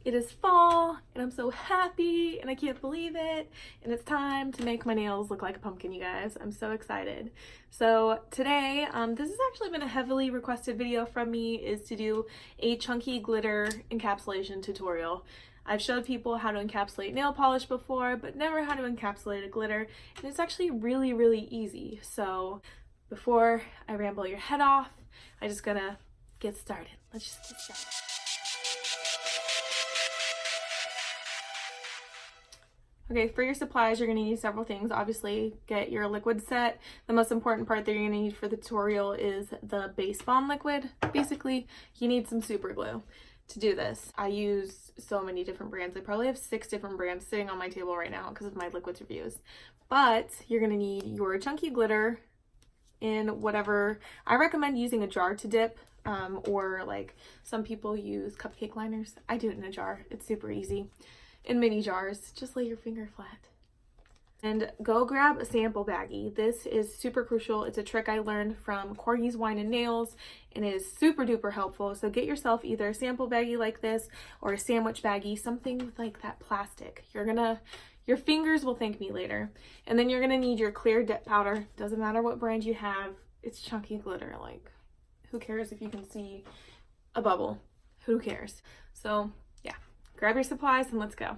It is fall and I'm so happy and I can't believe it, and it's time to make my nails look like a pumpkin, you guys. I'm so excited. So today, this has actually been a heavily requested video from me, is to do a chunky glitter encapsulation tutorial. I've showed people how to encapsulate nail polish before, but never how to encapsulate a glitter, and it's actually really, really easy. So before I ramble your head off, I'm just gonna get started. Let's just get started. Okay, for your supplies, you're going to need several things. Obviously, get your liquid set. The most important part that you're going to need for the tutorial is the base bond liquid. Basically, you need some super glue to do this. I use so many different brands. I probably have 6 different brands sitting on my table right now because of my liquids reviews. But you're going to need your chunky glitter in whatever. I recommend using a jar to dip, or like some people use cupcake liners. I do it in a jar. It's super easy. In mini jars, just lay your finger flat. And go grab a sample baggie. This is super crucial. It's a trick I learned from Corgi's Wine and Nails and it is super duper helpful. So get yourself either a sample baggie like this or a sandwich baggie, something with like that plastic. Your fingers will thank me later. And then you're gonna need your clear dip powder. Doesn't matter what brand you have, it's chunky glitter. Like, who cares if you can see a bubble? Who cares? So yeah, grab your supplies and let's go.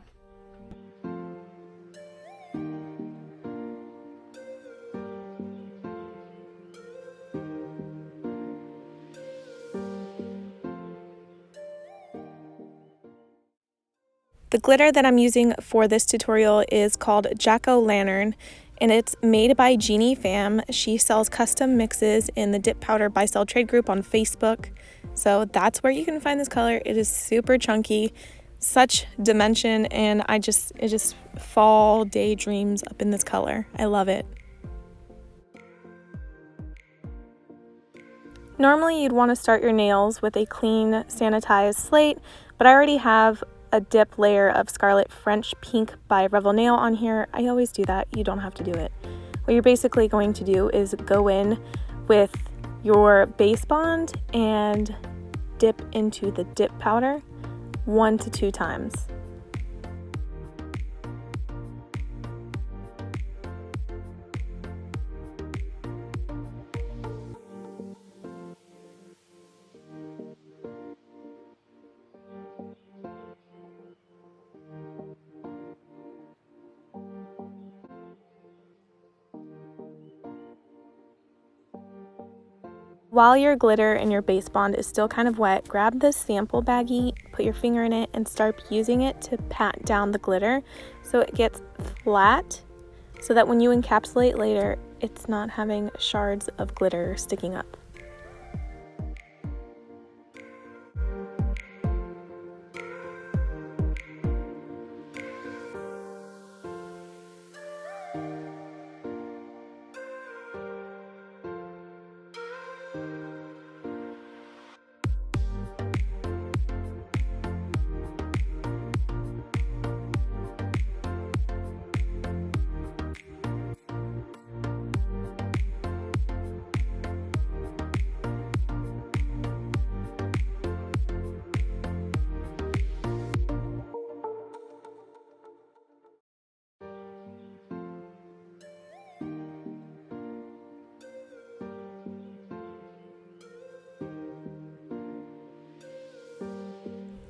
The glitter that I'm using for this tutorial is called Jack-O-Lantern, and it's made by Jeannie Pham. She sells custom mixes in the Dip Powder Buy Sell Trade group on Facebook. So that's where you can find this color. It is super chunky, such dimension, and it just fall daydreams up in this color. I love it. Normally you'd want to start your nails with a clean, sanitized slate, but I already have a dip layer of Scarlet French Pink by Revel Nail on here. I always do that. You don't have to do it. What you're basically going to do is go in with your base bond and dip into the dip powder 1 to 2 times. While your glitter and your base bond is still kind of wet, grab this sample baggie, put your finger in it, and start using it to pat down the glitter so it gets flat, so that when you encapsulate later, it's not having shards of glitter sticking up.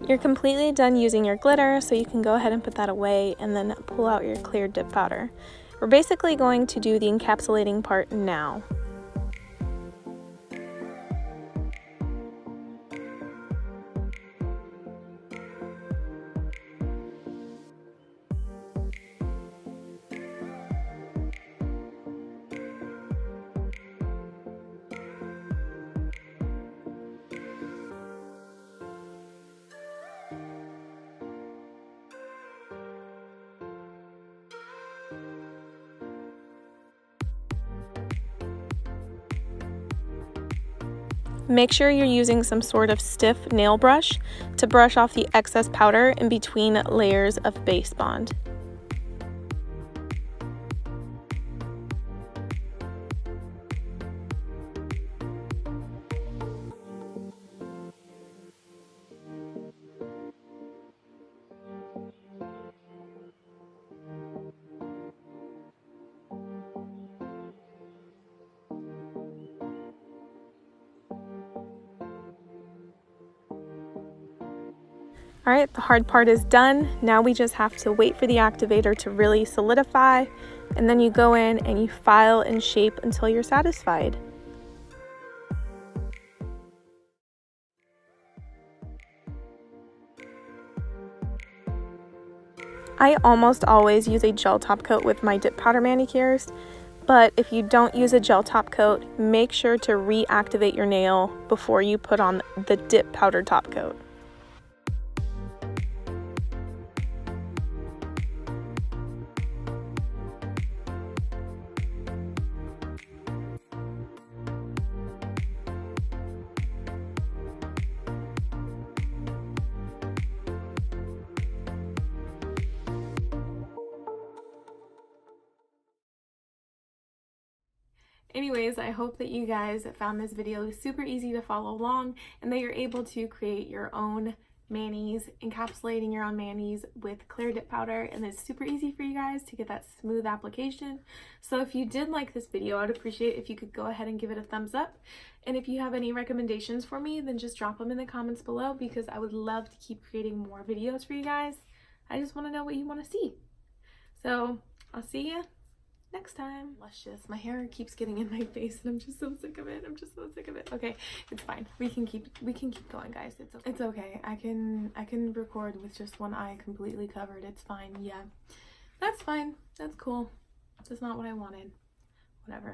You're completely done using your glitter, so you can go ahead and put that away and then pull out your clear dip powder. We're basically going to do the encapsulating part now. Make sure you're using some sort of stiff nail brush to brush off the excess powder in between layers of base bond. All right, the hard part is done. Now we just have to wait for the activator to really solidify, and then you go in and you file and shape until you're satisfied. I almost always use a gel top coat with my dip powder manicures, but if you don't use a gel top coat, make sure to reactivate your nail before you put on the dip powder top coat. Anyways, I hope that you guys found this video super easy to follow along and that you're able to create your own manis, encapsulating your own manis with clear dip powder, and it's super easy for you guys to get that smooth application. So if you did like this video, I'd appreciate if you could go ahead and give it a thumbs up. And if you have any recommendations for me, then just drop them in the comments below, because I would love to keep creating more videos for you guys. I just want to know what you want to see. So I'll see you next time. Luscious. My hair keeps getting in my face and I'm just so sick of it. I'm just so sick of it. Okay, it's fine. We can keep going, guys. It's okay. I can record with just one eye completely covered. It's fine. Yeah. That's fine. That's cool. That's not what I wanted. Whatever.